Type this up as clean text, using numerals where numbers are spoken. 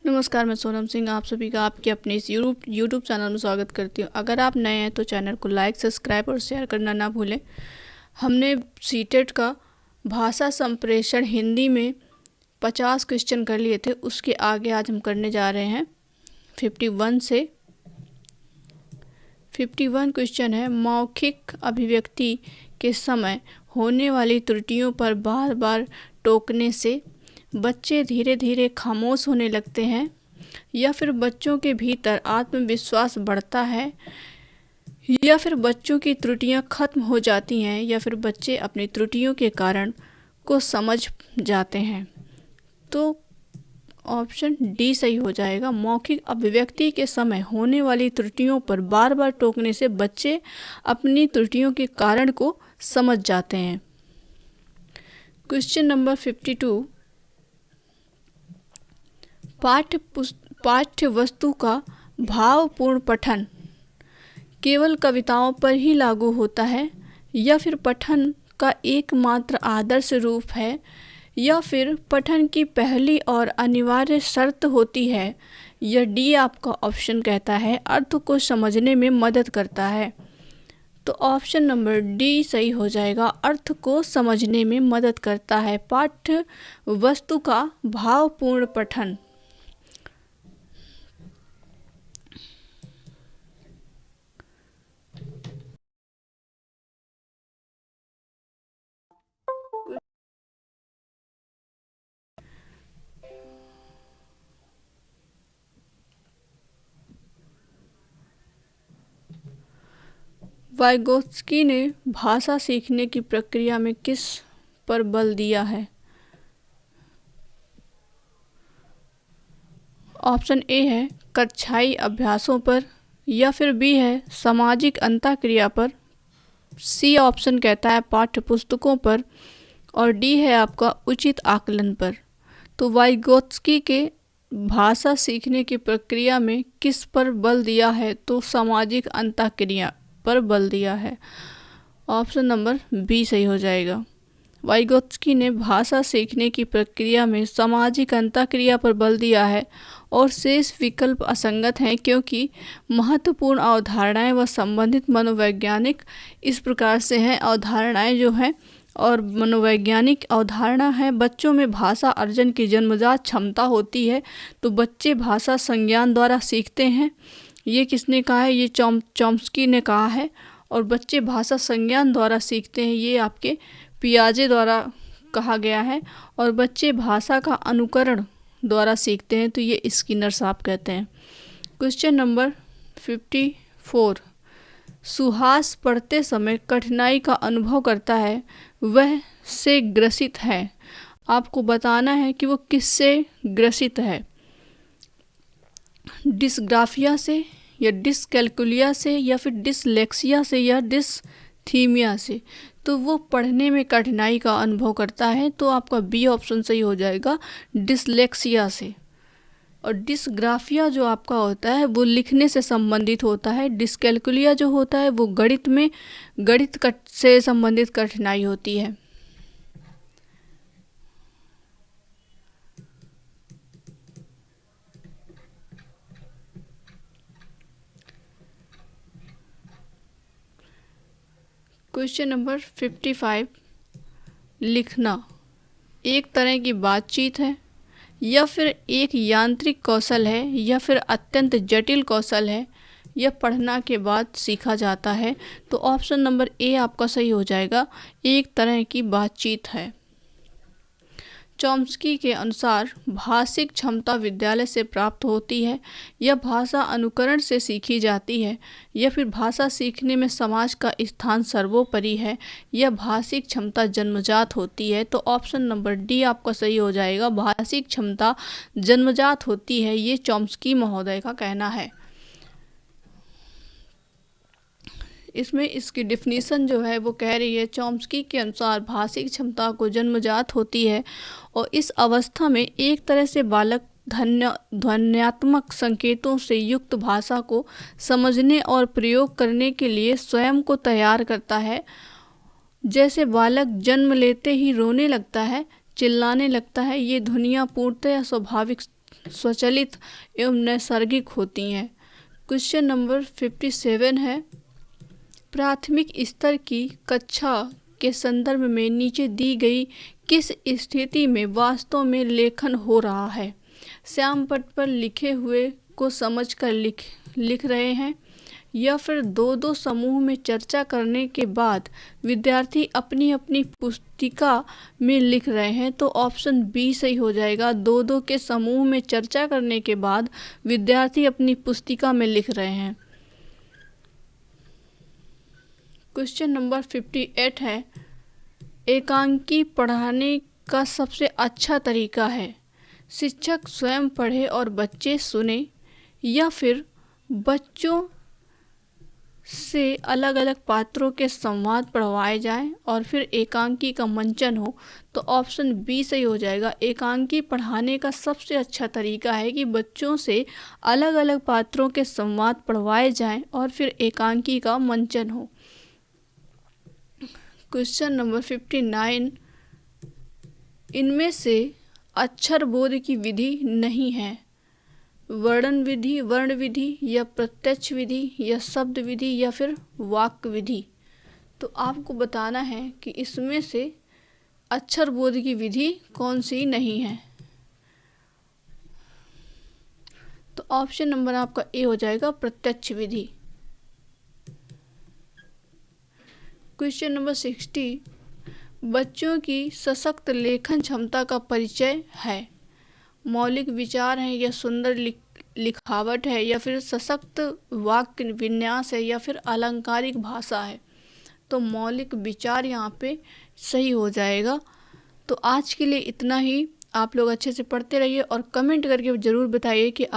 नमस्कार, मैं सोनम सिंह आप सभी का आपके अपने इस यूट्यूब चैनल में स्वागत करती हूँ। अगर आप नए हैं तो चैनल को लाइक, सब्सक्राइब और शेयर करना ना भूलें। हमने सीटेट का भाषा संप्रेषण हिंदी में 50 क्वेश्चन कर लिए थे, उसके आगे आज हम करने जा रहे हैं 51 से। 51 क्वेश्चन है, मौखिक अभिव्यक्ति के समय होने वाली त्रुटियों पर बार बार टोकने से बच्चे धीरे धीरे खामोश होने लगते हैं, या फिर बच्चों के भीतर आत्मविश्वास बढ़ता है, या फिर बच्चों की त्रुटियां खत्म हो जाती हैं, या फिर बच्चे अपनी त्रुटियों के कारण को समझ जाते हैं। तो ऑप्शन डी सही हो जाएगा। मौखिक अभिव्यक्ति के समय होने वाली त्रुटियों पर बार बार टोकने से बच्चे अपनी त्रुटियों के कारण को समझ जाते हैं। क्वेश्चन नंबर 52, पाठ्य वस्तु का भावपूर्ण पठन केवल कविताओं पर ही लागू होता है, या फिर पठन का एकमात्र आदर्श रूप है, या फिर पठन की पहली और अनिवार्य शर्त होती है। यह डी आपका ऑप्शन कहता है अर्थ को समझने में मदद करता है। तो ऑप्शन नंबर डी सही हो जाएगा, अर्थ को समझने में मदद करता है पाठ्य वस्तु का भावपूर्ण पठन। वाइगोत्स्की ने भाषा सीखने की प्रक्रिया में किस पर बल दिया है? ऑप्शन ए है कक्षाई अभ्यासों पर, या फिर बी है सामाजिक अंतःक्रिया पर, सी ऑप्शन कहता है पाठ्य पुस्तकों पर, और डी है आपका उचित आकलन पर। तो वाइगोत्स्की के भाषा सीखने की प्रक्रिया में किस पर बल दिया है? तो सामाजिक अंतःक्रिया पर बल दिया है। ऑप्शन नंबर बी सही हो जाएगा। वाइगोत्स्की ने भाषा सीखने की प्रक्रिया में सामाजिक अंतःक्रिया पर बल दिया है, और शेष विकल्प असंगत हैं, क्योंकि महत्वपूर्ण अवधारणाएं व संबंधित मनोवैज्ञानिक इस प्रकार से हैं। अवधारणाएं जो हैं और मनोवैज्ञानिक अवधारणा है, बच्चों में भाषा अर्जन की जन्मजात क्षमता होती है, तो बच्चे भाषा संज्ञान द्वारा सीखते हैं। ये किसने कहा है? ये चॉम्स्की ने कहा है। और बच्चे भाषा संज्ञान द्वारा सीखते हैं, ये आपके पियाजे द्वारा कहा गया है। और बच्चे भाषा का अनुकरण द्वारा सीखते हैं, तो ये स्किनर साहब कहते हैं। क्वेश्चन नंबर 54, सुहास पढ़ते समय कठिनाई का अनुभव करता है, वह से ग्रसित है। आपको बताना है कि वो किससे ग्रसित है, डिस्ग्राफिया से, या डिसकैल्कुलिया से, या फिर डिसलेक्सिया से, या डिसथीमिया से। तो वो पढ़ने में कठिनाई का अनुभव करता है, तो आपका बी ऑप्शन सही हो जाएगा, डिसलेक्सिया से। और डिसग्राफिया जो आपका होता है वो लिखने से संबंधित होता है। डिसकैल्कुलिया जो होता है वो गणित से संबंधित कठिनाई होती है। क्वेश्चन नंबर 55, लिखना एक तरह की बातचीत है, या फिर एक यांत्रिक कौशल है, या फिर अत्यंत जटिल कौशल है, या पढ़ना के बाद सीखा जाता है? तो ऑप्शन नंबर ए आपका सही हो जाएगा, एक तरह की बातचीत है। चॉम्स्की के अनुसार भाषिक क्षमता विद्यालय से प्राप्त होती है, या भाषा अनुकरण से सीखी जाती है, या फिर भाषा सीखने में समाज का स्थान सर्वोपरि है, या भाषिक क्षमता जन्मजात होती है? तो ऑप्शन नंबर डी आपका सही हो जाएगा, भाषिक क्षमता जन्मजात होती है, ये चॉम्स्की महोदय का कहना है। इसमें इसकी डिफिनीसन जो है वो कह रही है, चॉम्स्की के अनुसार भाषिक क्षमता को जन्मजात होती है, और इस अवस्था में एक तरह से बालक ध्वन्यात्मक संकेतों से युक्त भाषा को समझने और प्रयोग करने के लिए स्वयं को तैयार करता है। जैसे बालक जन्म लेते ही रोने लगता है, चिल्लाने लगता है, ये ध्वनियाँ पूर्णतः स्वाभाविक स्वचालित एवं नैसर्गिक होती हैं। क्वेश्चन नंबर 57 है, प्राथमिक स्तर की कक्षा के संदर्भ में नीचे दी गई किस स्थिति में वास्तव में लेखन हो रहा है? श्याम पट पर लिखे हुए को समझकर लिख रहे हैं, या फिर दो दो समूह में चर्चा करने के बाद विद्यार्थी अपनी अपनी पुस्तिका में लिख रहे हैं। तो ऑप्शन बी सही हो जाएगा। दो दो के समूह में चर्चा करने के बाद विद्यार्थी अपनी पुस्तिका में लिख रहे हैं। क्वेश्चन नंबर 58 है, एकांकी पढ़ाने का सबसे अच्छा तरीका है शिक्षक स्वयं पढ़े और बच्चे सुने, या फिर बच्चों से अलग अलग पात्रों के संवाद पढ़वाए जाएं और फिर एकांकी का मंचन हो। तो ऑप्शन बी सही हो जाएगा। एकांकी पढ़ाने का सबसे अच्छा तरीका है कि बच्चों से अलग अलग पात्रों के संवाद पढ़वाए जाएं और फिर एकांकी का मंचन हो। क्वेश्चन नंबर 59, इनमें से अक्षर बोध की विधि नहीं है, वर्णन विधि, वर्ण विधि, या प्रत्यक्ष विधि, या शब्द विधि, या फिर वाक्य विधि। तो आपको बताना है कि इसमें से अक्षर बोध की विधि कौन सी नहीं है। तो ऑप्शन नंबर आपका ए हो जाएगा, प्रत्यक्ष विधि। क्वेश्चन नंबर 60, बच्चों की सशक्त लेखन क्षमता का परिचय है, मौलिक विचार है, या सुंदर लिखावट है, या फिर सशक्त वाक्य विन्यास है, या फिर अलंकारिक भाषा है। तो मौलिक विचार यहाँ पे सही हो जाएगा। तो आज के लिए इतना ही। आप लोग अच्छे से पढ़ते रहिए और कमेंट करके ज़रूर बताइए कि आप